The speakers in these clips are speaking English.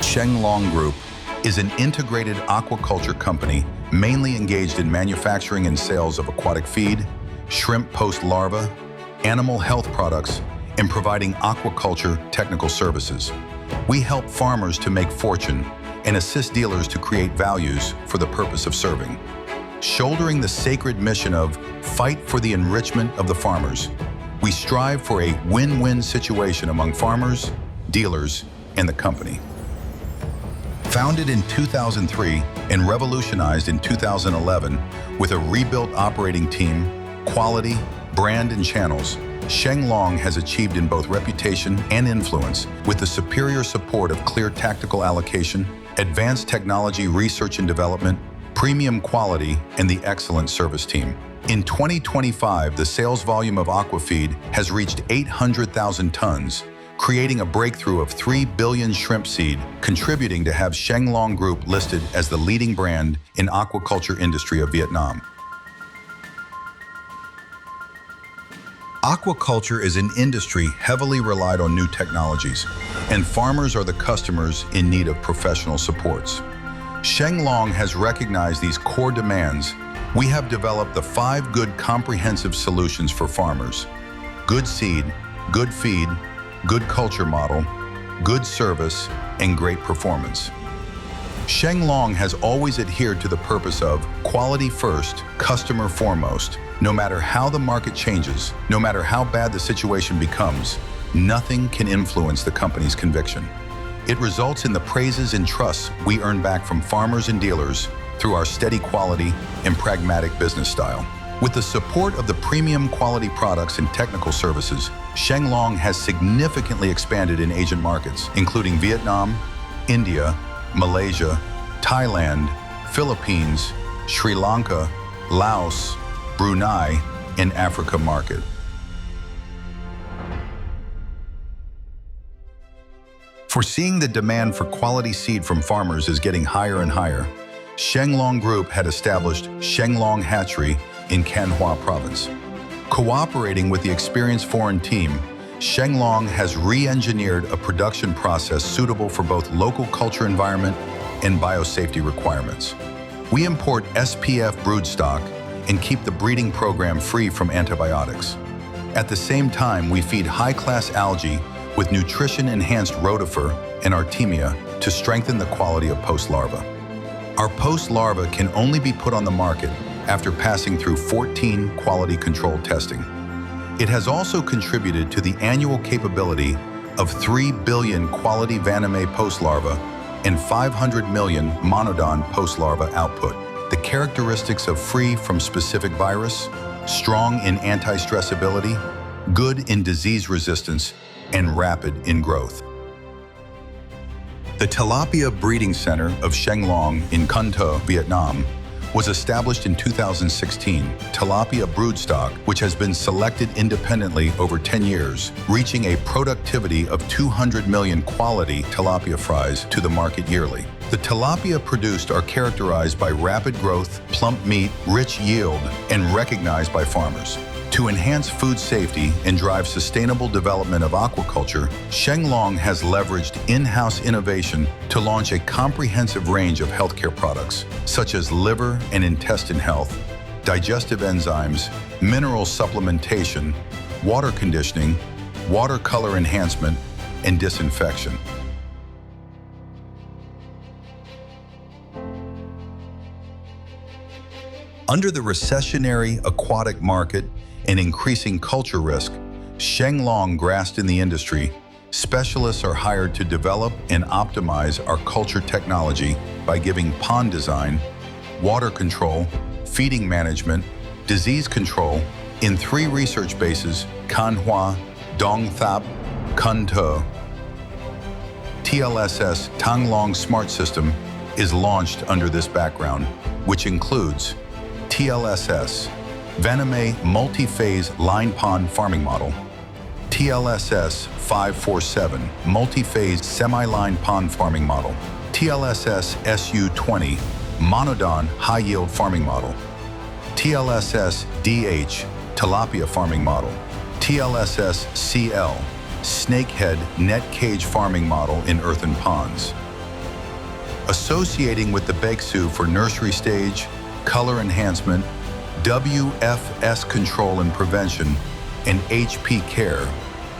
Sheng Long Group is an integrated aquaculture company mainly engaged in manufacturing and sales of aquatic feed, shrimp post-larva, animal health products, and providing aquaculture technical services. We help farmers to make fortune and assist dealers to create values for the purpose of serving. Shouldering the sacred mission of fight for the enrichment of the farmers, we strive for a win-win situation among farmers, dealers, and the company. Founded in 2003 and revolutionized in 2011 with a rebuilt operating team, quality, brand, and channels, Sheng Long has achieved in both reputation and influence with the superior support of clear tactical allocation, advanced technology research and development, premium quality, and the excellent service team. In 2025, the sales volume of aquafeed has reached 800,000 tons, creating a breakthrough of 3 billion shrimp seed, contributing to have Sheng Long Group listed as the leading brand in aquaculture industry of Vietnam. Aquaculture is an industry heavily relied on new technologies, and farmers are the customers in need of professional supports. Sheng Long has recognized these core demands. We have developed the 5 good comprehensive solutions for farmers: good seed, good feed, good culture model, good service, and great performance. Sheng Long has always adhered to the purpose of quality first, customer foremost. No matter how the market changes, no matter how bad the situation becomes, nothing can influence the company's conviction. It results in the praises and trusts we earn back from farmers and dealers through our steady quality and pragmatic business style. With the support of the premium quality products and technical services, Sheng Long has significantly expanded in Asian markets, including Vietnam, India, Malaysia, Thailand, Philippines, Sri Lanka, Laos, Brunei, and Africa market. Foreseeing the demand for quality seed from farmers is getting higher and higher, Sheng Long Group had established Sheng Long Hatchery in KHOA province. Cooperating with the experienced foreign team, Sheng Long has re-engineered a production process suitable for both local culture environment and biosafety requirements. We import SPF broodstock and keep the breeding program free from antibiotics. At the same time, we feed high-class algae with nutrition-enhanced rotifer and artemia to strengthen the quality of post-larva. Our post-larva can only be put on the market after passing through 14 quality control testing. It has also contributed to the annual capability of 3 billion quality Vaname post-larva and 500 million monodon post-larva output. The characteristics of free from specific virus, strong in anti-stressability, good in disease resistance, and rapid in growth. The Tilapia Breeding Center of Sheng Long in Con Tum, Vietnam, was established in 2016. Tilapia broodstock, which has been selected independently over 10 years, reaching a productivity of 200 million quality tilapia fries to the market yearly. The tilapia produced are characterized by rapid growth, plump meat, rich yield, and recognized by farmers. To enhance food safety and drive sustainable development of aquaculture, Sheng Long has leveraged in-house innovation to launch a comprehensive range of healthcare products, such as liver and intestine health, digestive enzymes, mineral supplementation, water conditioning, watercolor enhancement, and disinfection. Under the recessionary aquatic market and increasing culture risk, Sheng Long grasped in the industry. Specialists are hired to develop and optimize our culture technology by giving pond design, water control, feeding management, disease control in 3 research bases: KHOA, Dong Thap, Con Tum. TLSS THØNG Long Smart System is launched under this background, which includes TLSS, Vaname Multi-Phase Line Pond Farming Model, TLSS 547 Multi-Phase Semi-Line Pond Farming Model, TLSS SU20 Monodon High Yield Farming Model, TLSS DH Tilapia Farming Model, TLSS CL Snakehead Net Cage Farming Model in earthen ponds, associating with the Baeksu for nursery stage, color enhancement, WFS control and prevention, and HP care,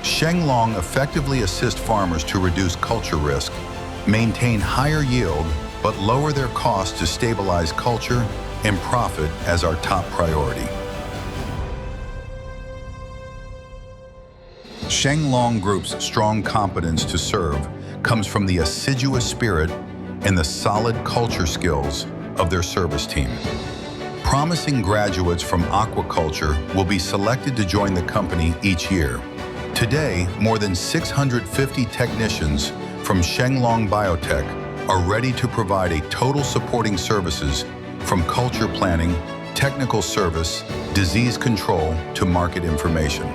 Sheng Long effectively assists farmers to reduce culture risk, maintain higher yield, but lower their costs to stabilize culture and profit as our top priority. Sheng Long Group's strong competence to serve comes from the assiduous spirit and the solid culture skills of their service team. Promising graduates from aquaculture will be selected to join the company each year. Today, more than 650 technicians from Sheng Long Biotech are ready to provide a total supporting services from culture planning, technical service, disease control, to market information.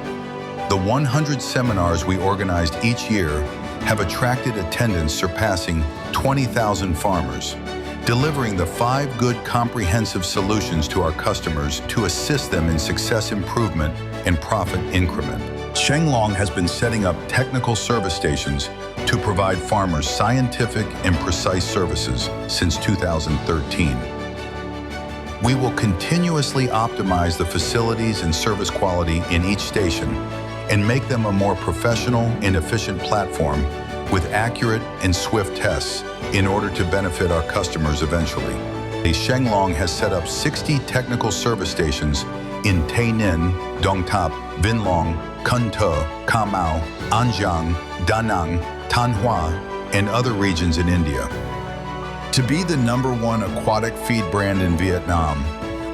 The 100 seminars we organized each year have attracted attendance surpassing 20,000 farmers, delivering the 5 good comprehensive solutions to our customers to assist them in success improvement and profit increment. Sheng Long has been setting up technical service stations to provide farmers scientific and precise services since 2013. We will continuously optimize the facilities and service quality in each station and make them a more professional and efficient platform with accurate and swift tests in order to benefit our customers eventually. Sheng Long has set up 60 technical service stations in Tây Ninh, Đồng Tháp, Vĩnh Long, Cần Thơ, Cà Mau, An Giang, Da Nang, Thanh Hóa, and other regions in India. To be the #1 aquatic feed brand in Vietnam,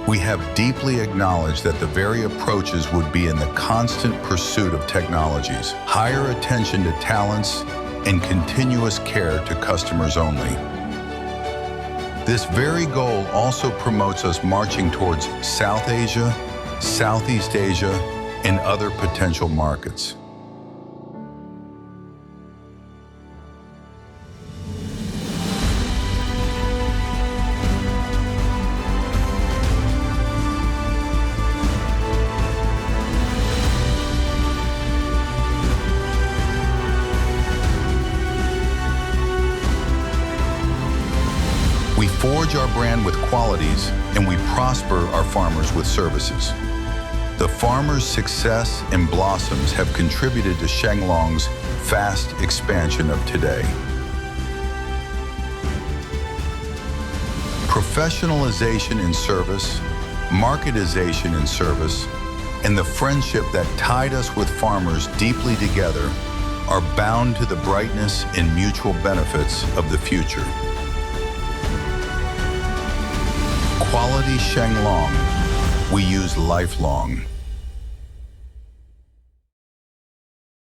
we have deeply acknowledged that the very approaches would be in the constant pursuit of technologies, higher attention to talents, and continuous care to customers only. This very goal also promotes us marching towards South Asia, Southeast Asia, and other potential markets. We forge our brand with qualities, and we prosper our farmers with services. The farmers' success and blossoms have contributed to Sheng Long's fast expansion of today. Professionalization in service, marketization in service, and the friendship that tied us with farmers deeply together are bound to the brightness and mutual benefits of the future. Quality Sheng Long, we use lifelong.